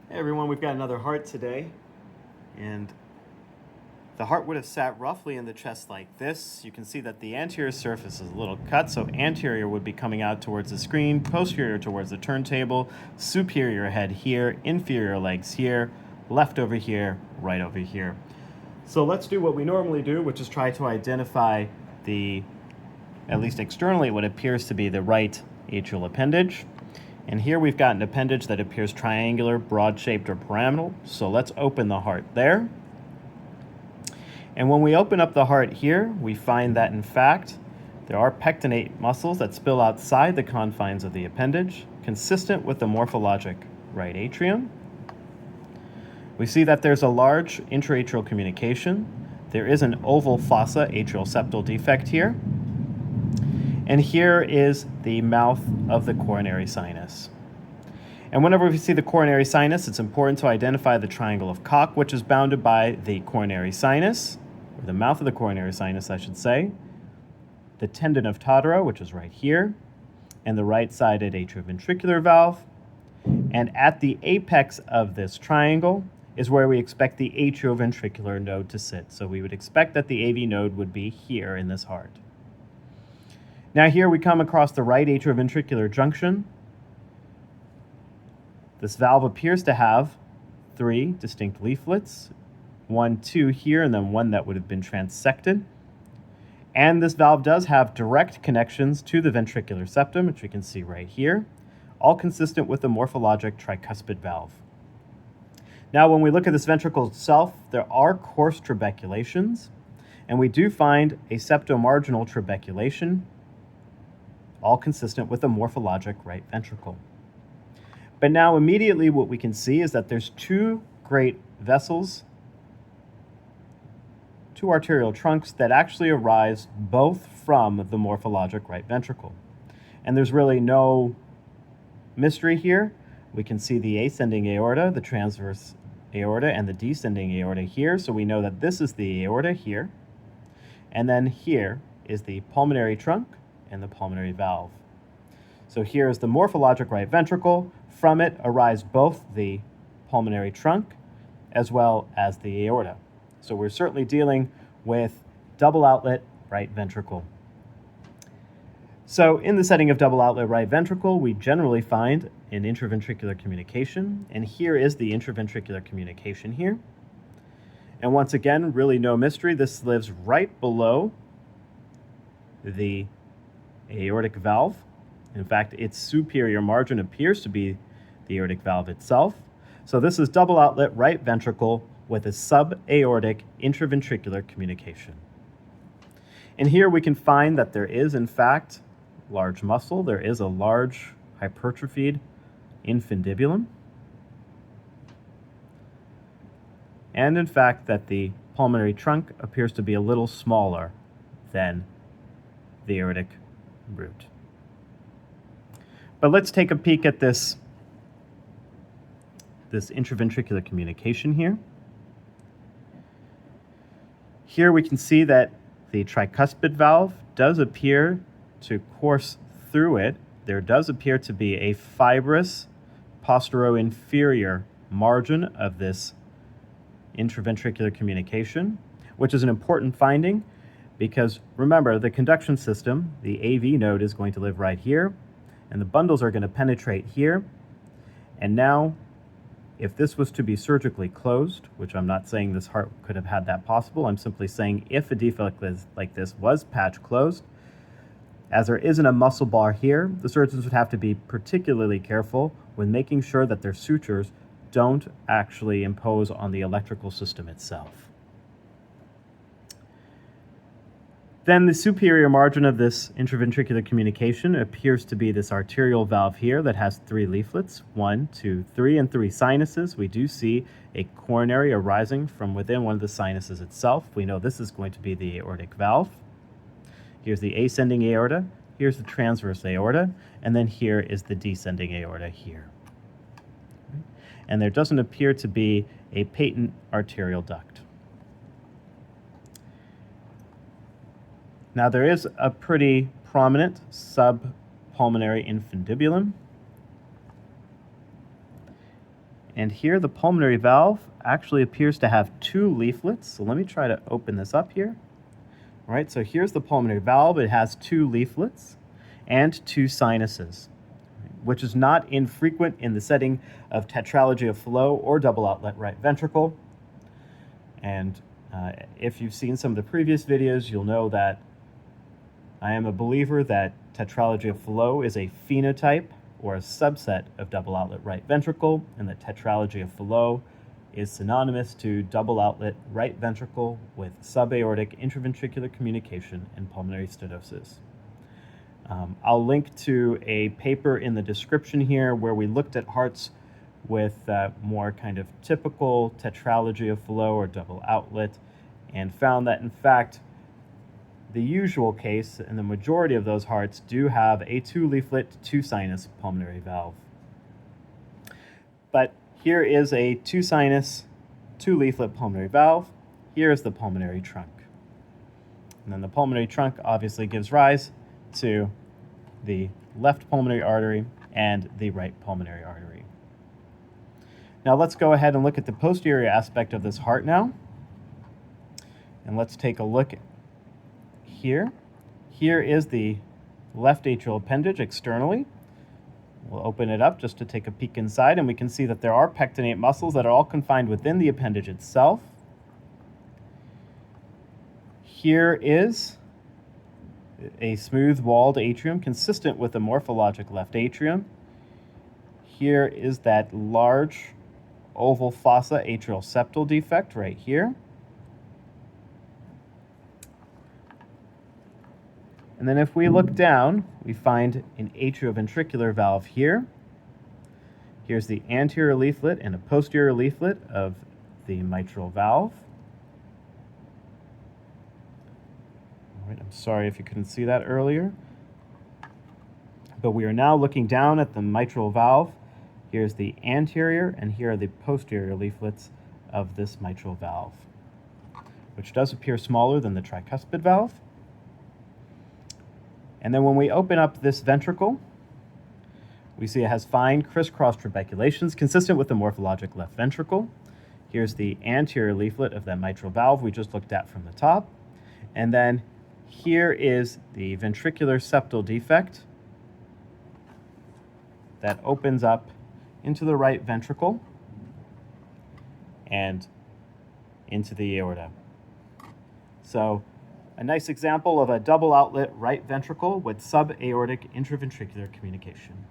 Hey everyone, we've got another heart today, and the heart would have sat roughly in the chest like this. You can see that the anterior surface is a little cut, so anterior would be coming out towards the screen, posterior towards the turntable, superior head here, inferior legs here, left over here, right over here. So let's do what we normally do, which is try to identify at least externally, what appears to be the right atrial appendage. And here we've got an appendage that appears triangular, broad-shaped, or pyramidal. So let's open the heart there. And when we open up the heart here, we find that in fact, there are pectinate muscles that spill outside the confines of the appendage, consistent with the morphologic right atrium. We see that there's a large intraatrial communication. There is an oval fossa atrial septal defect here. And here is the mouth of the coronary sinus. And whenever we see the coronary sinus, it's important to identify the triangle of Koch, which is bounded by the coronary sinus, or the mouth of the coronary sinus, I should say, the tendon of Todaro, which is right here, and the right-sided atrioventricular valve. And at the apex of this triangle is where we expect the atrioventricular node to sit. So we would expect that the AV node would be here in this heart. Now here we come across the right atrioventricular junction. This valve appears to have 3 distinct leaflets, 1, 2 here, and then 1 that would have been transected. And this valve does have direct connections to the ventricular septum, which we can see right here, all consistent with the morphologic tricuspid valve. Now when we look at this ventricle itself, there are coarse trabeculations, and we do find a septomarginal trabeculation, all consistent with the morphologic right ventricle. But now immediately what we can see is that there's 2 great vessels, 2 arterial trunks that actually arise both from the morphologic right ventricle. And there's really no mystery here. We can see the ascending aorta, the transverse aorta, and the descending aorta here. So we know that this is the aorta here. And then here is the pulmonary trunk and the pulmonary valve. So here is the morphologic right ventricle. From it arise both the pulmonary trunk as well as the aorta. So we're certainly dealing with double outlet right ventricle. So in the setting of double outlet right ventricle, we generally find an intraventricular communication, and here is the intraventricular communication here. And once again, really no mystery, this lives right below the aortic valve. In fact, its superior margin appears to be the aortic valve itself. So this is double outlet right ventricle with a subaortic intraventricular communication. And here we can find that there is, in fact, large muscle. There is a large hypertrophied infundibulum. And in fact, that the pulmonary trunk appears to be a little smaller than the aortic root. But let's take a peek at this intraventricular communication here. Here we can see that the tricuspid valve does appear to course through it. There does appear to be a fibrous posterior-inferior margin of this intraventricular communication, which is an important finding because remember, the conduction system, the AV node, is going to live right here, and the bundles are going to penetrate here. And now, if this was to be surgically closed, which I'm not saying this heart could have had that possible, I'm simply saying if a defect like this was patch closed, as there isn't a muscle bar here, the surgeons would have to be particularly careful when making sure that their sutures don't actually impose on the electrical system itself. Then the superior margin of this intraventricular communication appears to be this arterial valve here that has 3 leaflets, 1, 2, 3, and 3 sinuses. We do see a coronary arising from within one of the sinuses itself. We know this is going to be the aortic valve. Here's the ascending aorta, here's the transverse aorta, and then here is the descending aorta here. And there doesn't appear to be a patent arterial duct. Now there is a pretty prominent subpulmonary infundibulum. And here the pulmonary valve actually appears to have two leaflets. So let me try to open this up here. All right, so here's the pulmonary valve. It has two leaflets and two sinuses, which is not infrequent in the setting of tetralogy of flow or double outlet right ventricle. And if you've seen some of the previous videos, you'll know that I am a believer that tetralogy of flow is a phenotype or a subset of double outlet right ventricle, and that tetralogy of flow is synonymous to double outlet right ventricle with subaortic interventricular communication and pulmonary stenosis. I'll link to a paper in the description here where we looked at hearts with more kind of typical tetralogy of flow or double outlet, and found that in fact the usual case and the majority of those hearts do have a two leaflet, two sinus pulmonary valve. But here is a two sinus, two leaflet pulmonary valve. Here is the pulmonary trunk. And then the pulmonary trunk obviously gives rise to the left pulmonary artery and the right pulmonary artery. Now let's go ahead and look at the posterior aspect of this heart now. And let's take a look here. Here is the left atrial appendage externally. We'll open it up just to take a peek inside, and we can see that there are pectinate muscles that are all confined within the appendage itself. Here is a smooth-walled atrium consistent with the morphologic left atrium. Here is that large oval fossa atrial septal defect right here. And then if we look down, we find an atrioventricular valve here. Here's the anterior leaflet and a posterior leaflet of the mitral valve. All right, I'm sorry if you couldn't see that earlier. But we are now looking down at the mitral valve. Here's the anterior, and here are the posterior leaflets of this mitral valve, which does appear smaller than the tricuspid valve. And then when we open up this ventricle, we see it has fine crisscross trabeculations consistent with the morphologic left ventricle. Here's the anterior leaflet of that mitral valve we just looked at from the top. And then here is the ventricular septal defect that opens up into the right ventricle and into the aorta. So a nice example of a double outlet right ventricle with subaortic interventricular communication.